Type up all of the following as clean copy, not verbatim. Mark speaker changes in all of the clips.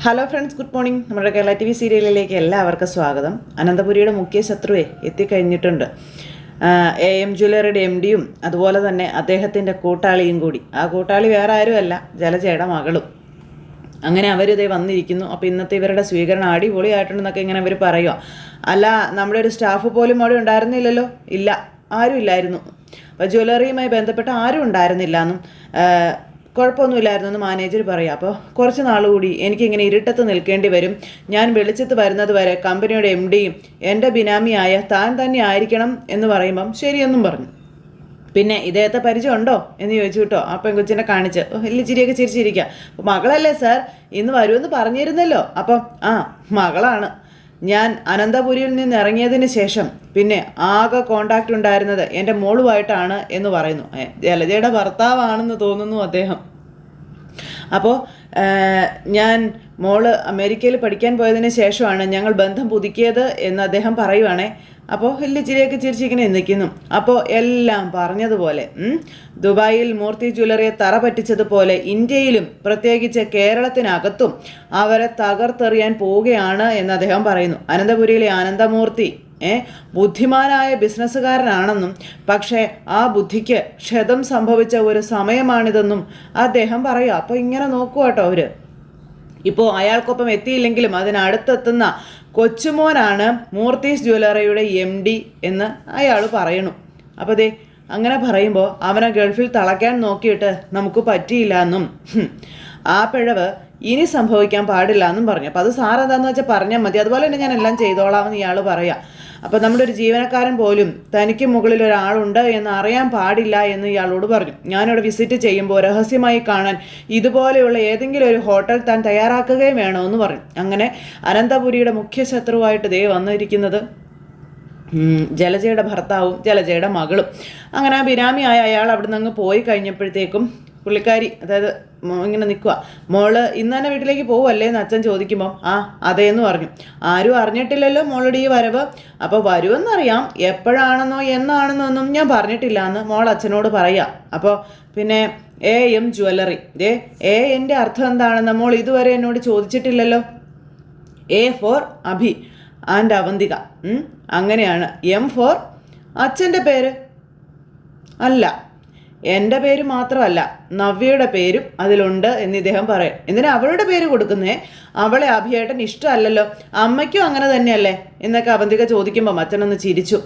Speaker 1: Hello friends, good morning. നമ്മുടെ Kerala T V സീരിയലിലേക്ക് എല്ലാവർക്കും സ്വാഗതം. അനന്തപുരിയുടെ മുഖ്യ ശത്രുവെ എത്തിക്കഴിഞ്ഞിട്ടുണ്ട്. AM ജ്വല്ലറിയുടെ MDയും അതുപോലെ തന്നെ അദ്ദേഹത്തിൻ്റെ കൂട്ടാളിയും കൂടി. ആ കൂട്ടാളി വേറെ ആരുമല്ല, ജലജയുടെ മകളും. അങ്ങനെ അവരിതേ വന്നിരിക്കുന്നു. അപ്പോൾ ഇന്നത്തെ ഇവരുടെ സ്വീകരണം അടിപൊളിയായിട്ടുണ്ടെന്നൊക്കെ ഇങ്ങനെ അവർ പറയുക. അല്ല, നമ്മുടെ ഒരു സ്റ്റാഫ് പോലും അവിടെ ഉണ്ടായിരുന്നില്ലല്ലോ. ഇല്ല, ആരും ഇല്ലായിരുന്നു. അപ്പോൾ ജ്വല്ലറിയുമായി ബന്ധപ്പെട്ട ആരും ഉണ്ടായിരുന്നില്ല എന്നും കുഴപ്പമൊന്നുമില്ലായിരുന്നു എന്ന് മാനേജർ പറയാം. അപ്പോൾ കുറച്ച് നാൾ കൂടി എനിക്കിങ്ങനെ ഇരുട്ടത്ത് നിൽക്കേണ്ടി വരും. ഞാൻ വെളിച്ചത്ത് വരുന്നത് വരെ കമ്പനിയുടെ MDയും എൻ്റെ ബിനാമിയായ താൻ തന്നെ ആയിരിക്കണം എന്ന് പറയുമ്പം ശരിയെന്നും പറഞ്ഞു. പിന്നെ ഇദ്ദേഹത്തെ പരിചയമുണ്ടോ എന്ന് ചോദിച്ചു കേട്ടോ. ആ പെൺകൊച്ചിനെ കാണിച്ച് വലിയ ചിരിയൊക്കെ ചിരിച്ചിരിക്കുക. അപ്പോൾ മകളല്ലേ സാർ, ഇന്ന് വരുമെന്ന് പറഞ്ഞിരുന്നല്ലോ. അപ്പം മകളാണ്. ഞാൻ അനന്തപുരിയിൽ നിന്ന് ഇറങ്ങിയതിന് ശേഷം പിന്നെ ആകെ കോണ്ടാക്റ്റ് ഉണ്ടായിരുന്നത് എൻ്റെ മോളുമായിട്ടാണ് എന്ന് പറയുന്നു. ജലജയുടെ ഭർത്താവാണെന്ന് തോന്നുന്നു അദ്ദേഹം. അപ്പോൾ ഞാൻ മോള് അമേരിക്കയിൽ പഠിക്കാൻ പോയതിന് ശേഷമാണ് ഞങ്ങൾ ബന്ധം പുതുക്കിയത് എന്ന് അദ്ദേഹം പറയുവാണേ. അപ്പോൾ വലിയ ചിരിയൊക്കെ ചിരിച്ചിങ്ങനെ നിൽക്കുന്നു. അപ്പോൾ എല്ലാം പറഞ്ഞതുപോലെ ദുബായിൽ മൂർത്തി ജ്വല്ലറിയെ തറ പറ്റിച്ചതുപോലെ ഇന്ത്യയിലും പ്രത്യേകിച്ച് കേരളത്തിനകത്തും അവരെ തകർത്തെറിയാൻ പോവുകയാണ് എന്ന് അദ്ദേഹം പറയുന്നു. അനന്തപുരിയിലെ ആനന്ദമൂർത്തി ബുദ്ധിമാനായ ബിസിനസ്സുകാരനാണെന്നും പക്ഷേ ആ ബുദ്ധിക്ക് ക്ഷതം സംഭവിച്ച ഒരു സമയമാണിതെന്നും അദ്ദേഹം പറയുക. അപ്പോൾ ഇങ്ങനെ നോക്കുക കേട്ടോ അവർ. ഇപ്പോൾ അയാൾക്കൊപ്പം എത്തിയില്ലെങ്കിലും അതിനടുത്തെത്തുന്ന കൊച്ചുമോനാണ് മൂർത്തീസ് ജ്വല്ലറിയുടെ MD എന്ന് അയാൾ പറയണു. അപ്പോൾ ദേ അങ്ങനെ പറയുമ്പോൾ അവനെ ഗൾഫിൽ തളയ്ക്കാൻ നോക്കിയിട്ട് നമുക്ക് പറ്റിയില്ല എന്നും ആ പിഴവ് ഇനി സംഭവിക്കാൻ പാടില്ല എന്നും പറഞ്ഞു. അപ്പോൾ അത് സാറെന്താണെന്ന് വെച്ചാൽ പറഞ്ഞാൽ മതി, അതുപോലെ തന്നെ ഞാൻ എല്ലാം ചെയ്തോളാമെന്ന് ഇയാൾ പറയാം. അപ്പോൾ നമ്മുടെ ഒരു ജീവനക്കാരൻ പോലും തനിക്ക് മുകളിൽ ഒരാളുണ്ട് എന്ന് അറിയാൻ പാടില്ല എന്ന് ഇയാളോട് പറഞ്ഞു. ഞാനിവിടെ വിസിറ്റ് ചെയ്യുമ്പോൾ രഹസ്യമായി കാണാൻ ഇതുപോലെയുള്ള ഏതെങ്കിലും ഒരു ഹോട്ടൽ താൻ തയ്യാറാക്കുകയും വേണമെന്ന് പറഞ്ഞു. അങ്ങനെ അനന്തപുരിയുടെ മുഖ്യ ശത്രുവായിട്ട് ദേ വന്നിരിക്കുന്നത് ജലജയുടെ ഭർത്താവും ജലജയുടെ മകളും. അങ്ങനെ ആ ബിനാമിയായ അയാൾ അവിടെ നിന്ന് അങ്ങ് പോയി കഴിഞ്ഞപ്പോഴത്തേക്കും പുള്ളിക്കാരി, അതായത് ഇങ്ങനെ നിൽക്കുക, മോള് ഇന്ന് തന്നെ വീട്ടിലേക്ക് പോവല്ലേ എന്ന് അച്ഛൻ ചോദിക്കുമ്പോൾ അതേന്ന് പറഞ്ഞു. ആരും അറിഞ്ഞിട്ടില്ലല്ലോ മോളുടെ ഈ വരവ്. അപ്പോൾ വരുമെന്നറിയാം, എപ്പോഴാണെന്നോ എന്നാണെന്നോ ഒന്നും ഞാൻ പറഞ്ഞിട്ടില്ല എന്ന് മോൾ അച്ഛനോട് പറയുക. അപ്പോൾ പിന്നെ AM ജ്വല്ലറി, എൻ്റെ അർത്ഥം എന്താണെന്ന് മോൾ ഇതുവരെ എന്നോട് ചോദിച്ചിട്ടില്ലല്ലോ. A for Abhi and Avantika, അങ്ങനെയാണ്. M ഫോർ അച്ഛൻ്റെ പേര് അല്ല, എൻ്റെ പേര് മാത്രമല്ല നവ്യയുടെ പേരും അതിലുണ്ട് എന്ന് ഇദ്ദേഹം പറയും. എന്തിനാ അവളുടെ പേര് കൊടുക്കുന്നേ? അവളെ അഭിയേട്ടൻ ഇഷ്ടമല്ലല്ലോ, അമ്മയ്ക്കും അങ്ങനെ തന്നെയല്ലേ എന്നൊക്കെ അവന്തിക ചോദിക്കുമ്പോൾ അച്ഛനൊന്ന് ചിരിച്ചു.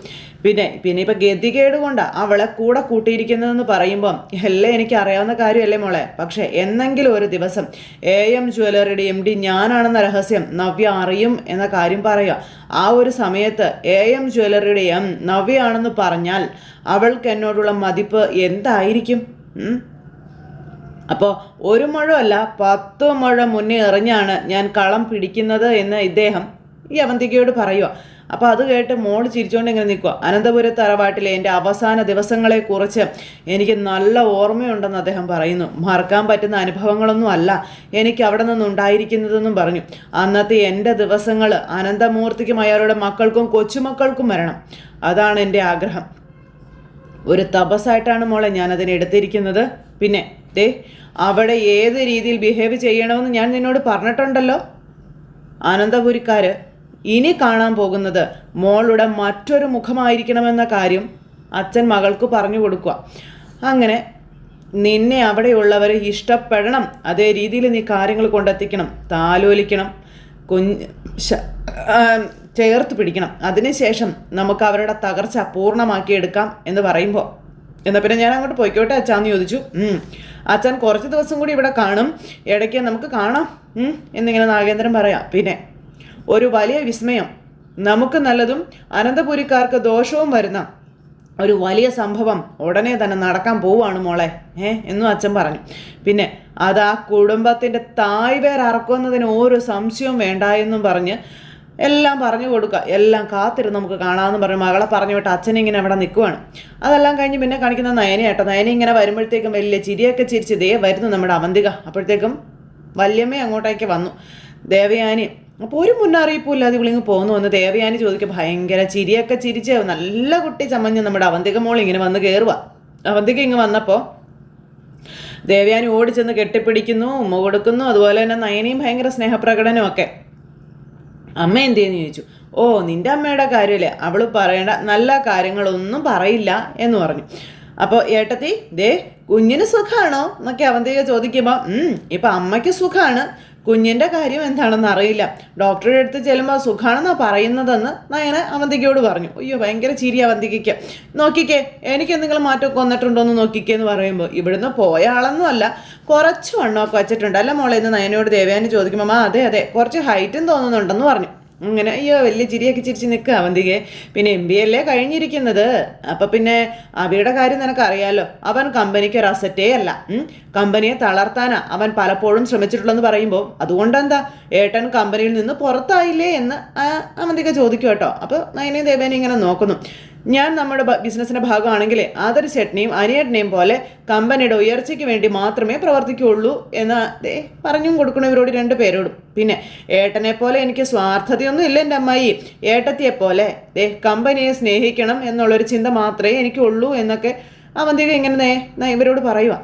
Speaker 1: പിന്നെ ഇപ്പം ഗതികേട് കൊണ്ടാണ് അവളെ കൂടെ കൂട്ടിയിരിക്കുന്നതെന്ന് പറയുമ്പം എല്ലാം എനിക്ക് അറിയാവുന്ന കാര്യമല്ലേ മോളെ. പക്ഷേ എന്നെങ്കിലും ഒരു ദിവസം AM ജ്വല്ലറിയുടെ MD ഞാനാണെന്ന രഹസ്യം നവ്യ അറിയും എന്ന കാര്യം പറയുക. ആ ഒരു സമയത്ത് AM ജ്വല്ലറിയുടെ നവ്യയാണെന്ന് പറഞ്ഞാൽ അവൾക്ക് എന്നോടുള്ള മതിപ്പ് എന്തായിരിക്കും? അപ്പോൾ ഒരു മുഴമല്ല 10 മുഴ മുന്നേ എറിഞ്ഞാണ് ഞാൻ കളം പിടിക്കുന്നത് എന്ന് ഇദ്ദേഹം ഈ അവന്തികയോട് പറയുക. അപ്പോൾ അത് കേട്ട് മോൾ ചിരിച്ചുകൊണ്ട് ഇങ്ങനെ നിൽക്കുക. അനന്തപുരത്ത് തറവാട്ടിലെ എൻ്റെ അവസാന ദിവസങ്ങളെക്കുറിച്ച് എനിക്ക് നല്ല ഓർമ്മയുണ്ടെന്ന് അദ്ദേഹം പറയുന്നു. മറക്കാൻ പറ്റുന്ന അനുഭവങ്ങളൊന്നും അല്ല എനിക്ക് അവിടെ നിന്നുണ്ടായിരിക്കുന്നതെന്നും പറഞ്ഞു. അന്നത്തെ എൻ്റെ ദിവസങ്ങൾ അനന്തമൂർത്തിക്കും അയാളുടെ മക്കൾക്കും കൊച്ചുമക്കൾക്കും വരണം, അതാണ് എൻ്റെ ആഗ്രഹം. ഒരു തപസ്സായിട്ടാണ് മോളെ ഞാനതിനെ എടുത്തിരിക്കുന്നത്. പിന്നെ അവിടെ ഏത് രീതിയിൽ ബിഹേവ് ചെയ്യണമെന്ന് ഞാൻ നിന്നോട് പറഞ്ഞിട്ടുണ്ടല്ലോ. അനന്തപുരിക്കാർ ഇനി കാണാൻ പോകുന്നത് മോളുടെ മറ്റൊരു മുഖമായിരിക്കണമെന്ന കാര്യം അച്ഛൻ മകൾക്ക് പറഞ്ഞു കൊടുക്കുക. അങ്ങനെ നിന്നെ അവിടെയുള്ളവർ ഇഷ്ടപ്പെടണം, അതേ രീതിയിൽ നീ കാര്യങ്ങൾ കൊണ്ടെത്തിക്കണം, താലോലിക്കണം, ചേർത്ത് പിടിക്കണം. അതിനുശേഷം നമുക്ക് അവരുടെ തകർച്ച പൂർണ്ണമാക്കിയെടുക്കാം എന്ന് പറയുമ്പോൾ എന്നാൽ പിന്നെ ഞാൻ അങ്ങോട്ട് പോയിക്കോട്ടെ അച്ഛാന്ന് ചോദിച്ചു. അച്ഛൻ കുറച്ച് ദിവസം കൂടി ഇവിടെ കാണും, ഇടയ്ക്ക് നമുക്ക് കാണാം എന്നിങ്ങനെ നാഗേന്ദ്രൻ പറയാം. പിന്നെ ഒരു വലിയ വിസ്മയം, നമുക്ക് നല്ലതും അനന്തപുരിക്കാർക്ക് ദോഷവും വരുന്ന ഒരു വലിയ സംഭവം ഉടനെ തന്നെ നടക്കാൻ പോവുകയാണ് മോളെ എന്നും അച്ഛൻ പറഞ്ഞു. പിന്നെ അത് ആ കുടുംബത്തിൻ്റെ തായ്വേരറക്കുന്നതിന് ഒരു സംശയവും വേണ്ട എന്നും പറഞ്ഞ് എല്ലാം പറഞ്ഞു കൊടുക്കുക. എല്ലാം കാത്തിരുന്ന് നമുക്ക് കാണാമെന്ന് പറഞ്ഞു മകളെ പറഞ്ഞു വിട്ട് അച്ഛനിങ്ങനെ അവിടെ നിൽക്കുവാണ്. അതെല്ലാം കഴിഞ്ഞ് പിന്നെ കാണിക്കുന്ന നയനയാട്ടോ. നയന ഇങ്ങനെ വരുമ്പോഴത്തേക്കും വലിയ ചിരിയൊക്കെ ചിരിച്ച് വരുന്നു നമ്മുടെ അവന്തിക. അപ്പോഴത്തേക്കും വല്യമ്മ അങ്ങോട്ടേക്ക് വന്നു. ദേവയാനി അപ്പോൾ ഒരു മുന്നറിയിപ്പും ഇല്ലാതെ ഇവളിങ്ങ് പോകുന്നു എന്ന് ദേവയാനി ചോദിക്കുക. ഭയങ്കര ചിരിയൊക്കെ ചിരിച്ച് നല്ല കുട്ടി ചമഞ്ഞ് നമ്മുടെ അവന്തിക മോൾ ഇങ്ങനെ വന്ന് കയറുക. അവന്തിക ഇങ്ങ് വന്നപ്പോൾ ദേവയാനി ഓടിച്ചെന്ന് കെട്ടിപ്പിടിക്കുന്നു, ഉമ്മ കൊടുക്കുന്നു. അതുപോലെ തന്നെ നയനയും ഭയങ്കര സ്നേഹപ്രകടനമൊക്കെ. അമ്മ എന്തെന്ന് ചോദിച്ചു. ഓ, നിൻ്റെ അമ്മയുടെ കാര്യമല്ലേ, അവൾ പറയേണ്ട നല്ല കാര്യങ്ങളൊന്നും പറയില്ല എന്ന് പറഞ്ഞു. അപ്പോൾ ഏട്ടത്തി, ദേ കുഞ്ഞിന് സുഖമാണോ എന്നൊക്കെ അവന്തിക ചോദിക്കുമ്പോൾ ഇപ്പം അമ്മയ്ക്ക് സുഖമാണ്, കുഞ്ഞിൻ്റെ കാര്യം എന്താണെന്ന് അറിയില്ല, ഡോക്ടറുടെ അടുത്ത് ചെല്ലുമ്പോൾ സുഖമാണെന്നാണ് പറയുന്നതെന്ന് നയന അവന്തികയോട് പറഞ്ഞു. അയ്യോ, ഭയങ്കര ചിരി അവന്തികയ്ക്ക്. നോക്കിക്കേ, എനിക്ക് എന്തെങ്കിലും മാറ്റമൊക്കെ വന്നിട്ടുണ്ടോ എന്ന് നോക്കിക്കേ എന്ന് പറയുമ്പോൾ ഇവിടുന്ന് പോയ ആളൊന്നും അല്ല, കുറച്ച് വണ്ണമൊക്കെ വെച്ചിട്ടുണ്ട് അല്ല മോളെ എന്ന് നയനയോട് ദേവയാനി ചോദിക്കുമ്പോൾ അതെ അതെ കുറച്ച് ഹൈറ്റും തോന്നുന്നുണ്ടെന്ന് പറഞ്ഞു. അങ്ങനെ അയ്യോ വലിയ ചിരിയൊക്കെ ചിരിച്ച് നിൽക്കുക അവന്തികയെ. പിന്നെ MBA അല്ലേ കഴിഞ്ഞിരിക്കുന്നത്, അപ്പം പിന്നെ അവിയുടെ കാര്യം നിനക്കറിയാലോ, അവൻ കമ്പനിക്ക് ഒരു അസറ്റേ അല്ല, കമ്പനിയെ തളർത്താനാ അവൻ പലപ്പോഴും ശ്രമിച്ചിട്ടുള്ളതെന്ന് പറയുമ്പോൾ അതുകൊണ്ടെന്താ ഏട്ടൻ കമ്പനിയിൽ നിന്ന് പുറത്തായില്ലേ എന്ന് അവന്തിക ചോദിക്കും കേട്ടോ. അപ്പോൾ നയനയും ദേവേനയും ഇങ്ങനെ നോക്കുന്നു. ഞാൻ നമ്മുടെ ബിസിനസ്സിൻ്റെ ഭാഗമാണെങ്കിൽ ആദർശ് ചേട്ടനെയും അനിയേട്ടനെയും പോലെ കമ്പനിയുടെ ഉയർച്ചയ്ക്ക് വേണ്ടി മാത്രമേ പ്രവർത്തിക്കുകയുള്ളൂ എന്ന് പറഞ്ഞും കൊടുക്കണം ഇവരോട് 2 പേരോടും. പിന്നെ ഏട്ടനെ പോലെ എനിക്ക് സ്വാർത്ഥതയൊന്നും ഇല്ല എൻ്റെ അമ്മായി, ഏട്ടത്തിയെപ്പോലെ കമ്പനിയെ സ്നേഹിക്കണം എന്നുള്ളൊരു ചിന്ത മാത്രമേ എനിക്കുള്ളൂ എന്നൊക്കെ അവന്തിക ഇങ്ങനെ ഇവരോട് പറയുക.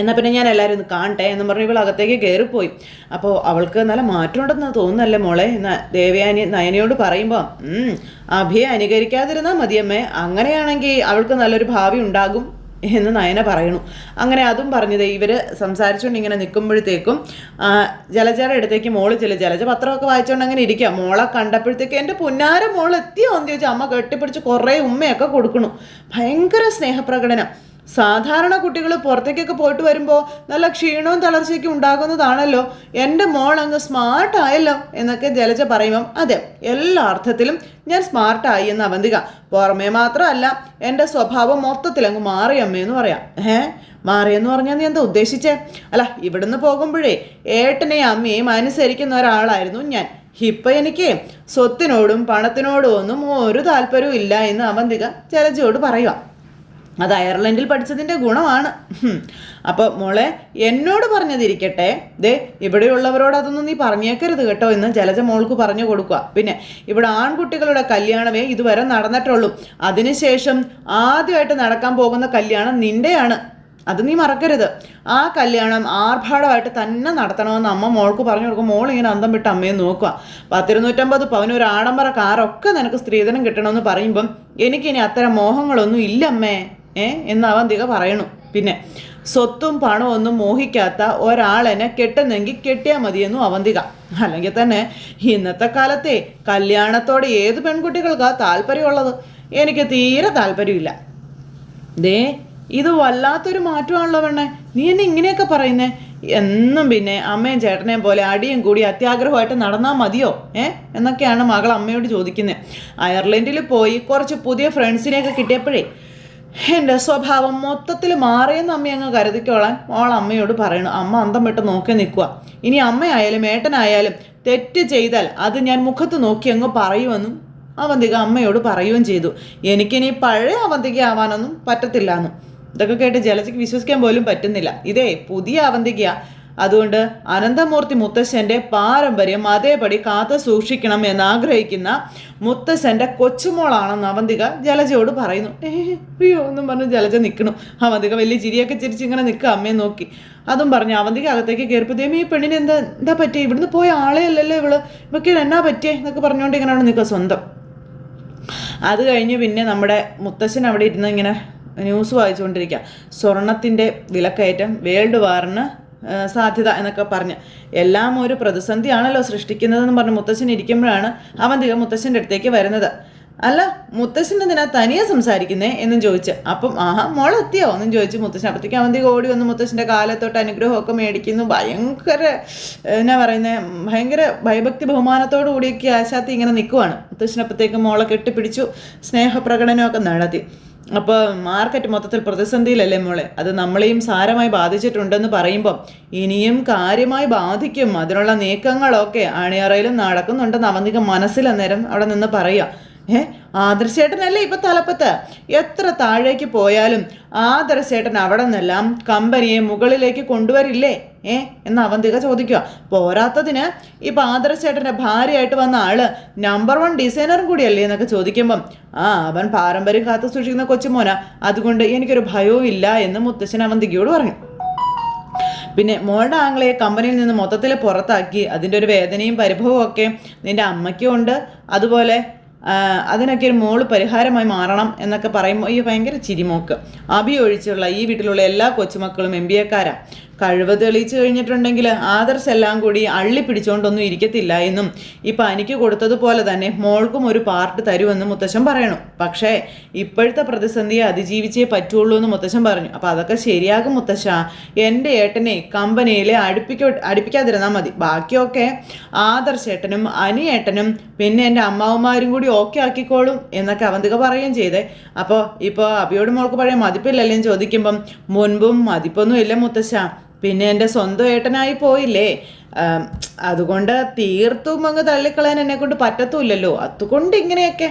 Speaker 1: എന്നാൽ പിന്നെ ഞാൻ എല്ലാവരും ഒന്ന് കാണട്ടെ എന്ന് പറഞ്ഞ് ഇവൾ അകത്തേക്ക് കയറിപ്പോയി. അപ്പോൾ അവൾക്ക് നല്ല മാറ്റമുണ്ടെന്ന് തോന്നുന്നല്ലേ മോളെ എന്ന് ദേവയാനി നയനയോട് പറയുമ്പോൾ അഭിയെ അനുകരിക്കാതിരുന്നാൽ മതിയമ്മേ, അങ്ങനെയാണെങ്കിൽ അവൾക്ക് നല്ലൊരു ഭാവി ഉണ്ടാകും എന്ന് നയന പറയണു. അങ്ങനെ അതും പറഞ്ഞത് ഇവർ സംസാരിച്ചുകൊണ്ട് ഇങ്ങനെ നിൽക്കുമ്പോഴത്തേക്കും ജലജയുടെ അടുത്തേക്ക് മോള് ജലജ പത്രമൊക്കെ വായിച്ചുകൊണ്ട് അങ്ങനെ ഇരിക്കുക. മോളെ കണ്ടപ്പോഴത്തേക്ക് എൻ്റെ പുന്നാര മോൾ എത്തിയോ എന്ന് ചോദിച്ചാൽ അമ്മ കെട്ടിപ്പിടിച്ച് കുറേ ഉമ്മയൊക്കെ കൊടുക്കണു. ഭയങ്കര സ്നേഹപ്രകടനം. സാധാരണ കുട്ടികൾ പുറത്തേക്കൊക്കെ പോയിട്ട് വരുമ്പോൾ നല്ല ക്ഷീണവും തളർച്ചയൊക്കെ ഉണ്ടാകുന്നതാണല്ലോ, എൻ്റെ മോൾ അങ്ങ് സ്മാർട്ടായല്ലോ എന്നൊക്കെ ജലജ പറയുമ്പം അതെ, എല്ലാ അർത്ഥത്തിലും ഞാൻ സ്മാർട്ടായി എന്ന് അവന്തിക. പുറമേ മാത്രമല്ല എൻ്റെ സ്വഭാവം മൊത്തത്തിൽ അങ്ങ് മാറിയമ്മയെന്ന് പറയാം. മാറിയെന്ന് പറഞ്ഞാൽ നീ എന്താ ഉദ്ദേശിച്ചേ? അല്ല, ഇവിടുന്ന് പോകുമ്പോഴേ ഏട്ടനെയും അമ്മയെയും അനുസരിക്കുന്ന ഒരാളായിരുന്നു ഞാൻ. ഇപ്പം എനിക്ക് സ്വത്തിനോടും പണത്തിനോടും ഒന്നും ഒരു താല്പര്യവും ഇല്ല എന്ന് അവന്തിക ജലജയോട് പറയുക. അത് അയർലൻഡിൽ പഠിച്ചതിൻ്റെ ഗുണമാണ്. അപ്പോൾ മോളെ എന്നോട് പറഞ്ഞതിരിക്കട്ടെ, ഇവിടെയുള്ളവരോട് അതൊന്നും നീ പറഞ്ഞേക്കരുത് കേട്ടോ എന്ന് ജലജ മോൾക്ക് പറഞ്ഞു കൊടുക്കുക. പിന്നെ ഇവിടെ ആൺകുട്ടികളുടെ കല്യാണമേ ഇതുവരെ നടന്നിട്ടുള്ളൂ, അതിനുശേഷം ആദ്യമായിട്ട് നടക്കാൻ പോകുന്ന കല്യാണം നിൻ്റെയാണ്, അത് നീ മറക്കരുത്. ആ കല്യാണം ആർഭാടമായിട്ട് തന്നെ നടത്തണമെന്ന് അമ്മ മോൾക്ക് പറഞ്ഞു കൊടുക്കും. മോൾ ഇങ്ങനെ അന്തം വിട്ട് അമ്മയെ നോക്കുക. 10-250 പവന് ഒരു ആഡംബര കാറൊക്കെ നിനക്ക് സ്ത്രീധനം കിട്ടണമെന്ന് പറയുമ്പം എനിക്കിനി അത്തരം മോഹങ്ങളൊന്നും ഇല്ല അമ്മേ എന്ന് അവന്തിക പറയണു. പിന്നെ സ്വത്തും പണവും ഒന്നും മോഹിക്കാത്ത ഒരാളെന്നെ കെട്ടുന്നെങ്കിൽ കെട്ടിയാൽ മതിയെന്നും അവന്തിക. അല്ലെങ്കിൽ തന്നെ ഇന്നത്തെ കാലത്തെ കല്യാണത്തോടെ ഏത് പെൺകുട്ടികൾക്കാണ് താല്പര്യമുള്ളത്? എനിക്ക് തീരെ താല്പര്യമില്ല. ഇത് വല്ലാത്തൊരു മാറ്റമാണല്ലോ പെണ്ണെ, നീ എന്നെ ഇങ്ങനെയൊക്കെ പറയുന്നേ? എന്നും പിന്നെ അമ്മയും ചേട്ടനെയും പോലെ അടിയും കൂടി അത്യാഗ്രഹമായിട്ട് നടന്നാൽ മതിയോ എന്നൊക്കെയാണ് മകൾ അമ്മയോട് ചോദിക്കുന്നത്. അയർലൻഡിൽ പോയി കുറച്ച് പുതിയ ഫ്രണ്ട്സിനെയൊക്കെ കിട്ടിയപ്പോഴേ എൻ്റെ സ്വഭാവം മൊത്തത്തിൽ മാറിയെന്ന് അമ്മ അങ്ങ് കരുതിക്കോളാൻ മോൾ അമ്മയോട് പറയണു. അമ്മ അന്തം വിട്ട് നോക്കി നിൽക്കുക. ഇനി അമ്മയായാലും ഏട്ടനായാലും തെറ്റ് ചെയ്താൽ അത് ഞാൻ മുഖത്ത് നോക്കി അങ്ങ് പറയുമെന്നും അവന്തിക അമ്മയോട് പറയുകയും ചെയ്തു. എനിക്കിനി പഴയ അവന്തിക ആവാനൊന്നും പറ്റത്തില്ല എന്നും. ഇതൊക്കെ കേട്ട് ജലജയ്ക്ക് വിശ്വസിക്കാൻ പോലും പറ്റുന്നില്ല. ഇതേ പുതിയ അവന്തിക, അതുകൊണ്ട് അനന്തമൂർത്തി മുത്തശ്ശൻ്റെ പാരമ്പര്യം അതേപടി കാത്തു സൂക്ഷിക്കണം എന്നാഗ്രഹിക്കുന്ന മുത്തശ്ശൻ്റെ കൊച്ചുമോളാണെന്ന് അവന്തിക ജലജയോട് പറയുന്നു. അയ്യോ എന്നും പറഞ്ഞ് ജലജ നിൽക്കണു. അവന്തിക വലിയ ചിരിയൊക്കെ ചിരിച്ച് ഇങ്ങനെ നിൽക്കുക അമ്മയെ നോക്കി. അതും പറഞ്ഞ് അവന്തിക അകത്തേക്ക് കയറിപ്പോഴത്തേക്കും ഈ പെണ്ണിന് എന്താ പറ്റിയേ? ഇവിടുന്ന് പോയ ആളെ അല്ലല്ലോ ഇവൾക്ക് എന്നാ പറ്റിയേ എന്നൊക്കെ പറഞ്ഞുകൊണ്ട് ഇങ്ങനെയാണ് നിൽക്കുക സ്വന്തം. അത് കഴിഞ്ഞ് പിന്നെ നമ്മുടെ മുത്തശ്ശൻ അവിടെ ഇരുന്ന് ഇങ്ങനെ ന്യൂസ് വായിച്ചുകൊണ്ടിരിക്കുക. സ്വർണത്തിൻ്റെ വിലക്കയറ്റം, വേൾഡ് വാറിന് സാധ്യത എന്നൊക്കെ പറഞ്ഞ് എല്ലാം ഒരു പ്രതിസന്ധിയാണല്ലോ സൃഷ്ടിക്കുന്നതെന്ന് പറഞ്ഞ് മുത്തശ്ശൻ ഇരിക്കുമ്പോഴാണ് അവന്തിക മുത്തശ്ശൻ്റെ അടുത്തേക്ക് വരുന്നത്. അല്ല, മുത്തശ്ശൻ എന്തിനാ തനിയെ സംസാരിക്കുന്നേ എന്നും ചോദിച്ച്. അപ്പം മോളെത്തിയോ എന്നും ചോദിച്ചു മുത്തശ്ശൻ. അപ്പത്തേക്ക് അവന്തിക ഓടി വന്ന് മുത്തശ്ശൻ്റെ കാലത്തോട്ട് അനുഗ്രഹമൊക്കെ മേടിക്കുന്നു. ഭയങ്കര ഭയഭക്തി ബഹുമാനത്തോടു കൂടിയൊക്കെ ആശാത്തി ഇങ്ങനെ നിൽക്കുവാണ്. മുത്തശ്ശനപ്പത്തേക്ക് മോളെ കെട്ടിപ്പിടിച്ചു, സ്നേഹപ്രകടനമൊക്കെ നടത്തി. അപ്പോൾ മാർക്കറ്റ് മൊത്തത്തിൽ പ്രതിസന്ധിയിലല്ലേ മോളെ, അത് നമ്മളെയും സാരമായി ബാധിച്ചിട്ടുണ്ടെന്ന് പറയുമ്പം ഇനിയും കാര്യമായി ബാധിക്കും, അതിനുള്ള നീക്കങ്ങളൊക്കെ അണിയറയിലും നടക്കുന്നുണ്ടെന്ന് അവന്തിക മനസ്സിലന്നേരം അവിടെ നിന്ന് പറയുക. ആദർശേട്ടനല്ലേ ഇപ്പം തലപ്പത്ത്, എത്ര താഴേക്ക് പോയാലും ആദർശേട്ടൻ അവിടെ നിന്നെല്ലാം കമ്പനിയെ മുകളിലേക്ക് കൊണ്ടുവരില്ലേ എന്ന് അവന്തിക ചോദിക്കുക. പോരാത്തതിന് ഇപ്പം ആദർശേട്ടൻ്റെ ഭാര്യയായിട്ട് വന്ന ആള് നമ്പർ 1 ഡിസൈനറും കൂടിയല്ലേ എന്നൊക്കെ ചോദിക്കുമ്പം അവൻ പാരമ്പര്യം കാത്തു സൂക്ഷിക്കുന്ന കൊച്ചുമോനാ, അതുകൊണ്ട് എനിക്കൊരു ഭയവും ഇല്ല എന്ന് മുത്തശ്ശൻ അവന്തികയോട് പറഞ്ഞു. പിന്നെ മോളുടെ ആങ്ങളെ കമ്പനിയിൽ നിന്ന് മൊത്തത്തിൽ പുറത്താക്കി. അതിൻ്റെ ഒരു വേദനയും പരിഭവവും ഒക്കെ നിൻ്റെ അമ്മയ്ക്കും ഉണ്ട്. അതുപോലെ അതിനൊക്കെ ഒരു മോള് പരിഹാരമായി മാറണം എന്നൊക്കെ പറയുമ്പോൾ ഈ ഭയങ്കര ചിരിമോക്ക്. അഭി ഒഴിച്ചുള്ള ഈ വീട്ടിലുള്ള എല്ലാ കൊച്ചുമക്കളും MBA കഴിവ് തെളിയിച്ചു കഴിഞ്ഞിട്ടുണ്ടെങ്കിൽ ആദർശ് എല്ലാം കൂടി അള്ളി പിടിച്ചുകൊണ്ടൊന്നും ഇരിക്കത്തില്ല എന്നും ഇപ്പം എനിക്ക് കൊടുത്തതുപോലെ തന്നെ മോൾക്കും ഒരു പാർട്ട് തരുമെന്ന് മുത്തശ്ശൻ പറയണു. പക്ഷേ ഇപ്പോഴത്തെ പ്രതിസന്ധിയെ അതിജീവിച്ചേ പറ്റുള്ളൂ എന്ന് മുത്തശ്ശൻ പറഞ്ഞു. അപ്പോൾ അതൊക്കെ ശരിയാകും മുത്തശ്ശ. എൻ്റെ ഏട്ടനെ കമ്പനിയിലെ അടുപ്പിക്കാതിരുന്നാൽ മതി. ബാക്കിയൊക്കെ ആദർശേട്ടനും അനിയേട്ടനും പിന്നെ എൻ്റെ അമ്മാവന്മാരും കൂടി ഓക്കെ ആക്കിക്കോളും എന്നൊക്കെ അവന്തിക പറയുകയും ചെയ്തേ. അപ്പോൾ ഇപ്പോൾ അഭിയോട് മോൾക്ക് പഴയ മതിപ്പില്ലല്ലേ എന്ന് ചോദിക്കുമ്പം മുൻപും മതിപ്പൊന്നും ഇല്ല മുത്തശ്ശ, പിന്നെ എൻ്റെ സ്വന്തം ഏട്ടനായി പോയില്ലേ, അതുകൊണ്ട് തീർത്തും അങ്ങ് തള്ളിക്കളയാൻ എന്നെ കൊണ്ട് പറ്റത്തുമില്ലല്ലോ, അതുകൊണ്ട് ഇങ്ങനെയൊക്കെ.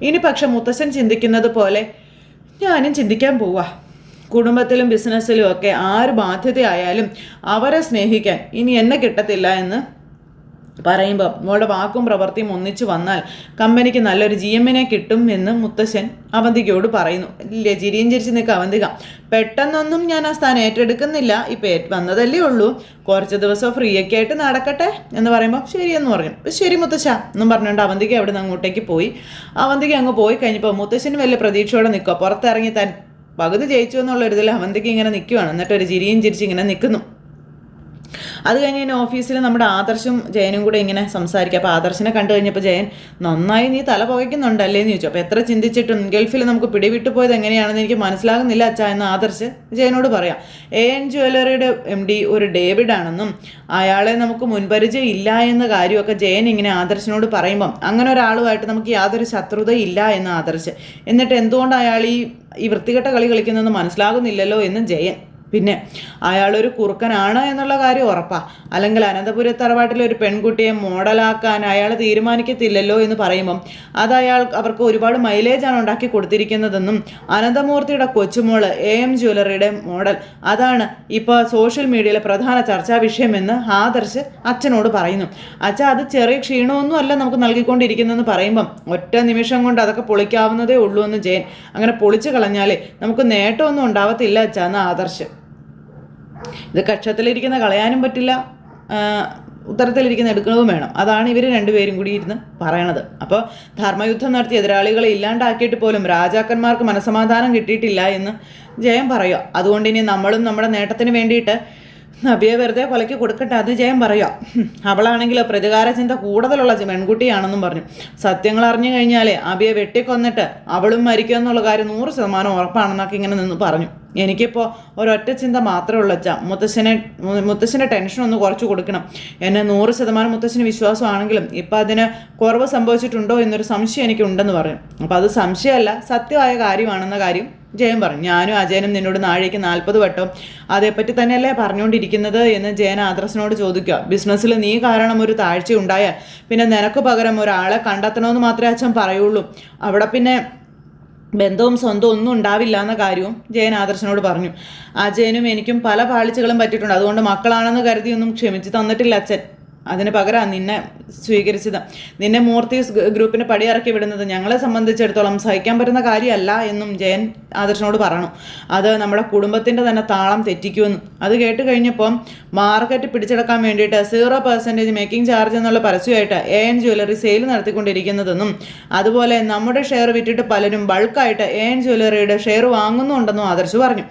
Speaker 1: ഇനി പക്ഷെ മുത്തശ്ശൻ ചിന്തിക്കുന്നത് പോലെ ഞാനും ചിന്തിക്കാൻ പോവാ. കുടുംബത്തിലും ബിസിനസ്സിലും ഒക്കെ ആര് ബാധ്യതയായാലും അവരെ സ്നേഹിക്കാൻ ഇനി എന്നെ കിട്ടത്തില്ല എന്ന് പറയുമ്പോൾ മോളുടെ വാക്കും പ്രവൃത്തിയും ഒന്നിച്ചു വന്നാൽ കമ്പനിക്ക് നല്ലൊരു GM-നെ കിട്ടും എന്ന് മുത്തശ്ശൻ അവന്തികയോട് പറയുന്നു. ഇല്ലേ, ചിരിയും ചിരിച്ച് നിൽക്കുക അവന്തിക. പെട്ടെന്നൊന്നും ഞാൻ ആ സ്ഥാനം ഏറ്റെടുക്കുന്നില്ല, ഇപ്പം വന്നതല്ലേ ഉള്ളൂ, കുറച്ച് ദിവസം ഫ്രീ ഒക്കെ ആയിട്ട് നടക്കട്ടെ എന്ന് പറയുമ്പോൾ ശരിയെന്ന് പറഞ്ഞു. ശരി മുത്തശ്ശ എന്നും പറഞ്ഞുകൊണ്ട് അവന്തിക അവിടെ നിന്ന് അങ്ങോട്ടേക്ക് പോയി. അവന്തിക അങ്ങ് പോയി കഴിഞ്ഞപ്പോൾ മുത്തശ്ശന് വലിയ പ്രതീക്ഷയോടെ നിൽക്കുക. പുറത്തിറങ്ങി താൻ പകുതി ജയിച്ചു എന്നുള്ളൊരിതിൽ അവന്തിക ഇങ്ങനെ നിൽക്കുകയാണ്. എന്നിട്ട് ഒരു ചിരിയും ചിരിച്ച് ഇങ്ങനെ നിൽക്കുന്നു. അത് കഴിഞ്ഞ് കഴിഞ്ഞാൽ ഓഫീസിൽ നമ്മുടെ ആദർശും ജയനും കൂടെ ഇങ്ങനെ സംസാരിക്കുക. അപ്പോൾ ആദർശിനെ കണ്ടു കഴിഞ്ഞപ്പോൾ ജയൻ, നന്നായി നീ തല പുകയ്ക്കുന്നുണ്ടല്ലേ എന്ന് ചോദിച്ചു. അപ്പോൾ എത്ര ചിന്തിച്ചിട്ടും ഗൾഫിൽ നമുക്ക് പിടിവിട്ടു പോയത് എങ്ങനെയാണെന്ന് എനിക്ക് മനസ്സിലാകുന്നില്ല അച്ഛാ എന്ന് ആദർശ് ജയനോട് പറയാം. AN ജ്വല്ലറിയുടെ MD ഒരു ഡേവിഡ് ആണെന്നും അയാളെ നമുക്ക് മുൻപരിചയം ഇല്ല എന്ന കാര്യമൊക്കെ ജയൻ ഇങ്ങനെ ആദർശിനോട് പറയുമ്പം അങ്ങനെ ഒരാളുമായിട്ട് നമുക്ക് യാതൊരു ശത്രുതയില്ല എന്ന് ആദർശ്. എന്നിട്ട് എന്തുകൊണ്ട് അയാൾ ഈ വൃത്തികെട്ട കളി കളിക്കുന്നതെന്ന് മനസ്സിലാകുന്നില്ലല്ലോ എന്ന് ജയൻ. പിന്നെ അയാളൊരു കുറുക്കനാണ് എന്നുള്ള കാര്യം ഉറപ്പാ, അല്ലെങ്കിൽ അനന്തപുര തറവാട്ടിലെ ഒരു പെൺകുട്ടിയെ മോഡലാക്കാൻ അയാൾ തീരുമാനിക്കത്തില്ലല്ലോ എന്ന് പറയുമ്പം അത് അവർക്ക് ഒരുപാട് മൈലേജാണ് ഉണ്ടാക്കി കൊടുത്തിരിക്കുന്നതെന്നും അനന്തമൂർത്തിയുടെ കൊച്ചുമോള് AM ജ്വല്ലറിയുടെ മോഡൽ അതാണ് ഇപ്പോൾ സോഷ്യൽ മീഡിയയിലെ പ്രധാന ചർച്ചാ വിഷയമെന്ന് ആദർശ് അച്ഛനോട് പറയുന്നു. അച്ഛ, അത് ചെറിയ ക്ഷീണമൊന്നും അല്ല നമുക്ക് നൽകിക്കൊണ്ടിരിക്കുന്നതെന്ന് പറയുമ്പം ഒറ്റ നിമിഷം കൊണ്ട് അതൊക്കെ പൊളിക്കാവുന്നതേ ഉള്ളൂ എന്ന് ജയൻ. അങ്ങനെ പൊളിച്ചു കളഞ്ഞാലേ നമുക്ക് നേട്ടമൊന്നും ഉണ്ടാവത്തില്ല അച്ഛ എന്ന് ആദർശ്. ഇത് കക്ഷത്തിലിരിക്കുന്ന കളയാനും പറ്റില്ല, ഉത്തരത്തിലിരിക്കുന്ന എടുക്കണവും വേണം. അതാണ് ഇവർ രണ്ടുപേരും കൂടി ഇരുന്ന് പറയണത്. അപ്പോൾ ധർമ്മയുദ്ധം നടത്തി എതിരാളികളെ ഇല്ലാണ്ടാക്കിയിട്ട് പോലും രാജാക്കന്മാർക്ക് മനസമാധാനം കിട്ടിയിട്ടില്ല എന്ന് ജയൻ പറയുക. അതുകൊണ്ട് ഇനി നമ്മളും നമ്മുടെ നേട്ടത്തിന് വേണ്ടിയിട്ട് നബിയെ വെറുതെ കൊലയ്ക്ക് കൊടുക്കട്ടെ അത് ജയൻ പറയുക. അവളാണെങ്കിൽ പ്രതികാര ചിന്ത കൂടുതലുള്ള പെൺകുട്ടിയാണെന്നും പറഞ്ഞു. സത്യങ്ങൾ അറിഞ്ഞു കഴിഞ്ഞാലേ അബിയെ വെട്ടിക്കൊന്നിട്ട് അവളും മരിക്കുക എന്നുള്ള കാര്യം 100% ഉറപ്പാണെന്നൊക്കെ ഇങ്ങനെ നിന്ന് പറഞ്ഞു. എനിക്കിപ്പോൾ ഒരൊറ്റ ചിന്ത മാത്രമേ ഉള്ളൂ അച്ഛാ, മുത്തശ്ശൻ്റെ ടെൻഷൻ ഒന്ന് കുറച്ച് കൊടുക്കണം. എന്നെ 100% മുത്തശ്ശന് വിശ്വാസമാണെങ്കിലും ഇപ്പം അതിന് കുറവ് സംഭവിച്ചിട്ടുണ്ടോ എന്നൊരു സംശയം എനിക്കുണ്ടെന്ന് പറഞ്ഞു. അപ്പോൾ അത് സംശയമല്ല, സത്യമായ കാര്യമാണെന്ന കാര്യം ജയൻ പറഞ്ഞു. ഞാനും അജയനും നിന്നോട് നാഴേക്ക് 40 വട്ടം അതേപ്പറ്റി തന്നെയല്ലേ പറഞ്ഞുകൊണ്ടിരിക്കുന്നത് എന്ന് ജയൻ ആദർശിനോട് ചോദിക്കുക. ബിസിനസ്സിൽ നീ കാരണം ഒരു താഴ്ച ഉണ്ടായാൽ പിന്നെ നിനക്ക് പകരം ഒരാളെ കണ്ടെത്തണമെന്ന് മാത്രമേ അച്ഛൻ പറയുള്ളൂ, അവിടെ പിന്നെ ബന്ധവും സ്വന്തവും ഒന്നും ഉണ്ടാവില്ല എന്ന കാര്യവും ജയൻ ആദർശനോട് പറഞ്ഞു. അജയനും എനിക്കും പല പാളിച്ചകളും പറ്റിയിട്ടുണ്ട്, അതുകൊണ്ട് മക്കളാണെന്ന് കരുതിയൊന്നും ക്ഷമിച്ച് തന്നിട്ടില്ല അച്ഛൻ. അതിന് പകരം നിന്നെ സ്വീകരിച്ചത്, നിന്നെ മൂർത്തീസ് ഗ്രൂപ്പിന് പടിയിറക്കി വിടുന്നത് ഞങ്ങളെ സംബന്ധിച്ചിടത്തോളം സഹിക്കാൻ പറ്റുന്ന കാര്യമല്ല എന്നും ജയൻ ആദർശനോട് പറഞ്ഞു. അത് നമ്മുടെ കുടുംബത്തിൻ്റെ തന്നെ താളം തെറ്റിക്കുമെന്നും. അത് കേട്ട് കഴിഞ്ഞപ്പം മാർക്കറ്റ് പിടിച്ചെടുക്കാൻ വേണ്ടിയിട്ട് 0% മേക്കിംഗ് ചാർജ് എന്നുള്ള പരസ്യമായിട്ട് AN ജ്വല്ലറി സെയിൽ നടത്തിക്കൊണ്ടിരിക്കുന്നതെന്നും അതുപോലെ നമ്മുടെ ഷെയർ വിറ്റിട്ട് പലരും ബൾക്കായിട്ട് AN ജ്വല്ലറിയുടെ ഷെയർ വാങ്ങുന്നുണ്ടെന്നും ആദർശ് പറഞ്ഞു.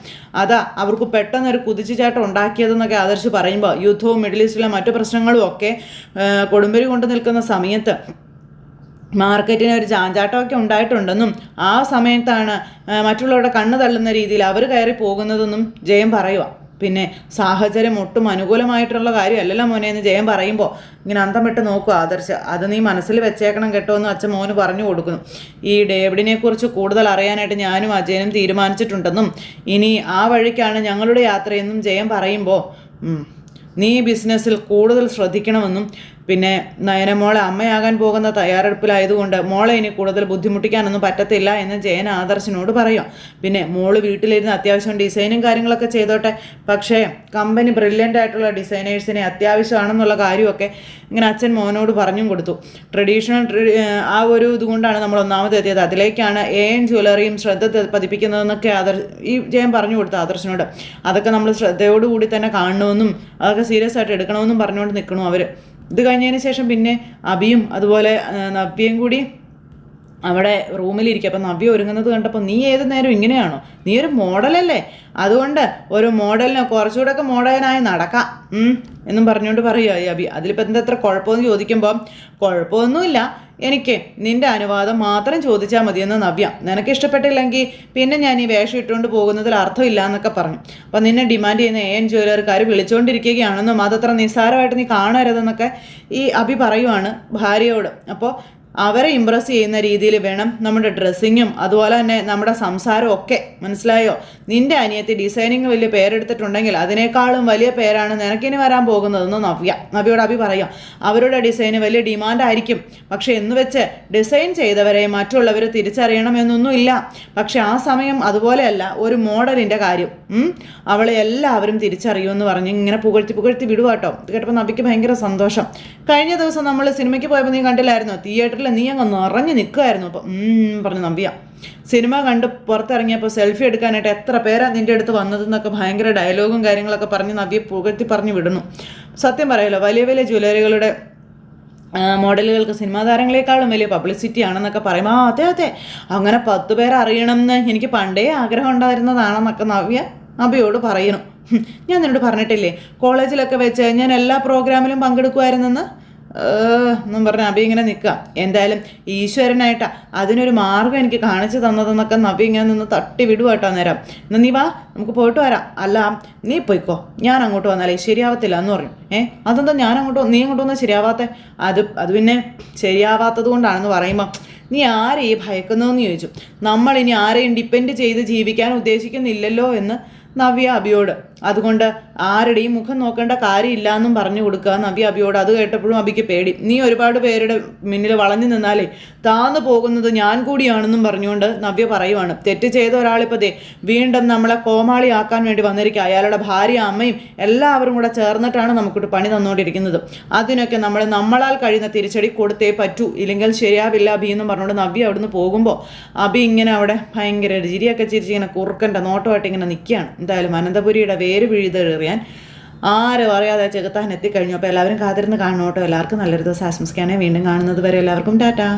Speaker 1: അതാ അവർക്ക് പെട്ടെന്നൊരു കുതിച്ചുചാട്ടം ഉണ്ടാക്കിയതെന്നൊക്കെ ആദർശ് പറയുമ്പോൾ യുദ്ധവും മിഡിൽ ഈസ്റ്റിലെ മറ്റു പ്രശ്നങ്ങളും ഒക്കെ കൊടുമ്പരി കൊണ്ട് നിൽക്കുന്ന സമയത്ത് മാർക്കറ്റിന് ഒരു ചാഞ്ചാട്ടമൊക്കെ ഉണ്ടായിട്ടുണ്ടെന്നും ആ സമയത്താണ് മറ്റുള്ളവരുടെ കണ്ണ് തള്ളുന്ന രീതിയിൽ അവർ കയറി പോകുന്നതെന്നും ജയൻ പറയുക. പിന്നെ സാഹചര്യം ഒട്ടും അനുകൂലമായിട്ടുള്ള കാര്യമല്ലല്ലോ മോനെ എന്ന് ജയൻ പറയുമ്പോൾ ഇങ്ങനെ അന്തം വിട്ട് നോക്കുക ആദർശ്. അത് നീ മനസ്സിൽ വെച്ചേക്കണം കേട്ടോ എന്ന് അച്ഛൻ മോന് പറഞ്ഞു കൊടുക്കുന്നു. ഈ ഡേവിഡിനെക്കുറിച്ച് കൂടുതൽ അറിയാനായിട്ട് ഞാനും അജയനും തീരുമാനിച്ചിട്ടുണ്ടെന്നും ഇനി ആ വഴിക്കാണ് ഞങ്ങളുടെ യാത്രയെന്നും ജയൻ പറയുമ്പോൾ നീ ബിസിനസ്സിൽ കൂടുതൽ ശ്രദ്ധിക്കണമെന്നും പിന്നെ നയനമോളെ അമ്മയാകാൻ പോകുന്ന തയ്യാറെടുപ്പിലായതുകൊണ്ട് മോളെ ഇനി കൂടുതൽ ബുദ്ധിമുട്ടിക്കാനൊന്നും പറ്റത്തില്ല എന്ന് ജയൻ ആദർശിനോട് പറയും. പിന്നെ മോള് വീട്ടിലിരുന്ന് അത്യാവശ്യം ഡിസൈനും കാര്യങ്ങളൊക്കെ ചെയ്തോട്ടെ, പക്ഷേ കമ്പനി ബ്രില്യൻ്റ് ആയിട്ടുള്ള ഡിസൈനേഴ്സിനെ അത്യാവശ്യമാണെന്നുള്ള കാര്യമൊക്കെ ഇങ്ങനെ അച്ഛൻ മോനോട് പറഞ്ഞും കൊടുത്തു. ട്രഡീഷണൽ ആ ഒരു ഇതുകൊണ്ടാണ് നമ്മൾ ഒന്നാമത് എത്തിയത്, അതിലേക്കാണ് AM ജ്വല്ലറിയും ശ്രദ്ധ പതിപ്പിക്കുന്നതെന്നൊക്കെ ഈ ജയൻ പറഞ്ഞു കൊടുത്തു ആദർശിനോട്. അതൊക്കെ നമ്മൾ ശ്രദ്ധയോടുകൂടി തന്നെ കാണണമെന്നും അതൊക്കെ സീരിയസ് ആയിട്ട് എടുക്കണമെന്നും പറഞ്ഞുകൊണ്ട് നിൽക്കണു അവർ. ഇത് കഴിഞ്ഞതിന് ശേഷം പിന്നെ അബിയും അതുപോലെ നവ്യയും കൂടി അവിടെ റൂമിലിരിക്കുക. അപ്പം നവ്യ ഒരുങ്ങുന്നത് കണ്ടപ്പോൾ നീ ഏത് നേരം ഇങ്ങനെയാണോ, നീ ഒരു മോഡലല്ലേ, അതുകൊണ്ട് ഒരു മോഡലിന് കുറച്ചുകൂടെ ഒക്കെ മോഡേണായി നടക്കാം എന്നും പറഞ്ഞുകൊണ്ട് പറയുക ഈ അബി. അതിലിപ്പോൾ എന്താ എത്ര കുഴപ്പമെന്ന് ചോദിക്കുമ്പോൾ കുഴപ്പമൊന്നുമില്ല, എനിക്ക് നിൻ്റെ അനുവാദം മാത്രം ചോദിച്ചാൽ മതിയെന്ന് നവ്യ. നിനക്ക് ഇഷ്ടപ്പെട്ടില്ലെങ്കിൽ പിന്നെ ഞാൻ ഈ വേഷം ഇട്ടുകൊണ്ട് പോകുന്നതിൽ അർത്ഥമില്ല എന്നൊക്കെ പറഞ്ഞു. അപ്പോൾ നിന്നെ ഡിമാൻഡ് ചെയ്യുന്ന AM ജ്വല്ലറിക്കാർ വിളിച്ചുകൊണ്ടിരിക്കുകയാണെന്നും അതത്ര നിസ്സാരമായിട്ട് നീ കാണരുതെന്നൊക്കെ ഈ അബി പറയുവാണ് ഭാര്യയോട്. അപ്പോൾ അവരെ ഇമ്പ്രസ് ചെയ്യുന്ന രീതിയിൽ വേണം നമ്മുടെ ഡ്രസ്സിങ്ങും അതുപോലെ തന്നെ നമ്മുടെ സംസാരവും ഒക്കെ, മനസ്സിലായോ? നിൻ്റെ അനിയത്തി ഡിസൈനിങ് വലിയ പേരെടുത്തിട്ടുണ്ടെങ്കിൽ അതിനേക്കാളും വലിയ പേരാണ് നിനക്കിനി വരാൻ പോകുന്നതെന്ന് നവ്യയോട് അഭി പറയാം. അവരുടെ ഡിസൈന് വലിയ ഡിമാൻഡായിരിക്കും, പക്ഷെ എന്ന് വെച്ച് ഡിസൈൻ ചെയ്തവരെ മറ്റുള്ളവർ തിരിച്ചറിയണമെന്നൊന്നുമില്ല. പക്ഷെ ആ സമയം അതുപോലെയല്ല ഒരു മോഡലിൻ്റെ കാര്യം, അവളെ എല്ലാവരും തിരിച്ചറിയുമെന്ന് പറഞ്ഞ് ഇങ്ങനെ പുകഴ്ത്തി വിടുവാട്ടോ. ഇത് കേട്ടപ്പോൾ നവ്യക്ക് ഭയങ്കര സന്തോഷം. കഴിഞ്ഞ ദിവസം നമ്മൾ സിനിമയ്ക്ക് പോയപ്പോൾ നീ കണ്ടില്ലായിരുന്നോ, തിയേറ്ററിൽ നീ അങ്ങ് നിറഞ്ഞു നിൽക്കുമായിരുന്നു. അപ്പം പറഞ്ഞു നവ്യ. സിനിമ കണ്ട് പുറത്തിറങ്ങിയപ്പോൾ സെൽഫി എടുക്കാനായിട്ട് എത്ര പേരാണ് നിൻ്റെ അടുത്ത് വന്നതെന്നൊക്കെ ഭയങ്കര ഡയലോഗും കാര്യങ്ങളൊക്കെ പറഞ്ഞ് നവ്യ പുകഴ്ത്തി പറഞ്ഞു വിടുന്നു. സത്യം പറയല്ലോ, വലിയ വലിയ ജ്വല്ലറികളുടെ മോഡലുകൾക്ക് സിനിമാ താരങ്ങളെക്കാളും വലിയ പബ്ലിസിറ്റി ആണെന്നൊക്കെ പറയും. അതെ അങ്ങനെ 10 പേർ അറിയണം എന്ന് എനിക്ക് പണ്ടേ ആഗ്രഹം ഉണ്ടായിരുന്നതാണെന്നൊക്കെ നവ്യ അബിയോട് പറയുന്നു. ഞാൻ നിന്നോട് പറഞ്ഞിട്ടില്ലേ കോളേജിലൊക്കെ വെച്ച് ഞാൻ എല്ലാ പ്രോഗ്രാമിലും പങ്കെടുക്കുമായിരുന്നെന്ന് എന്നും പറഞ്ഞ അബി ഇങ്ങനെ നിൽക്കുക. എന്തായാലും ഈശ്വരനായിട്ടാ അതിനൊരു മാർഗം എനിക്ക് കാണിച്ചു തന്നതെന്നൊക്കെ നബി ഇങ്ങനെ നിന്ന് തട്ടി വിടുവാട്ടോ. നേരം എന്നാൽ നീ വാ, നമുക്ക് പോയിട്ട് വരാം. അല്ല നീ പോയിക്കോ, ഞാൻ അങ്ങോട്ട് വന്നാലേ ശരിയാവത്തില്ല എന്ന് പറഞ്ഞു. അതെന്താ നീ അങ്ങോട്ട് വന്നാൽ ശരിയാവാത്തേ? അത് പിന്നെ ശരിയാവാത്തത് കൊണ്ടാണെന്ന് പറയുമ്പോൾ നീ ആരെയും ഭയക്കുന്നതെന്ന് ചോദിച്ചു. നമ്മളിനി ആരെയും ഡിപ്പെൻഡ് ചെയ്ത് ജീവിക്കാൻ ഉദ്ദേശിക്കുന്നില്ലല്ലോ എന്ന് നവ്യ അബിയോട്. അതുകൊണ്ട് ആരുടെയും മുഖം നോക്കേണ്ട കാര്യമില്ല എന്നും പറഞ്ഞു കൊടുക്കുക നവ്യ അബിയോട്. അത് കേട്ടപ്പോഴും അബിക്ക് പേടി. നീ ഒരുപാട് പേരുടെ മുന്നിൽ വളഞ്ഞു നിന്നാലേ താന്നു പോകുന്നത് ഞാൻ കൂടിയാണെന്നും പറഞ്ഞുകൊണ്ട് നവ്യ പറയുവാണ്. തെറ്റ് ചെയ്ത ഒരാളിപ്പോൾ വീണ്ടും നമ്മളെ കോമാളിയാക്കാൻ വേണ്ടി വന്നിരിക്കുക. അയാളുടെ ഭാര്യ അമ്മയും എല്ലാവരും കൂടെ ചേർന്നിട്ടാണ് നമുക്കിട്ട് പണി തന്നുകൊണ്ടിരിക്കുന്നത്. അതിനൊക്കെ നമ്മളാൽ കഴിയുന്ന തിരിച്ചടി കൊടുത്തേ പറ്റൂ, ഇല്ലെങ്കിൽ ശരിയാവില്ല അബി എന്നും പറഞ്ഞുകൊണ്ട് നവ്യ അവിടുന്ന് പോകുമ്പോൾ അബി ഇങ്ങനെ അവിടെ ഭയങ്കര ചിരിയൊക്കെ ചിരിച്ച് ഇങ്ങനെ കുറുക്കൻ്റെ നോട്ടമായിട്ട് ഇങ്ങനെ നിൽക്കുകയാണ്. എന്തായാലും അനന്തപുരിയുടെ വേര് പിഴുതെറിയാൻ ആരും അറിയാതെ ചെകുത്താൻ എത്തിക്കഴിഞ്ഞു. അപ്പോൾ എല്ലാവരും കാത്തിരുന്ന് കാണണം കേട്ടോ. എല്ലാവർക്കും നല്ലൊരു ദിവസം ആശംസിക്കാനേ. വീണ്ടും കാണുന്നത് വരെ എല്ലാവർക്കും ടാറ്റാ.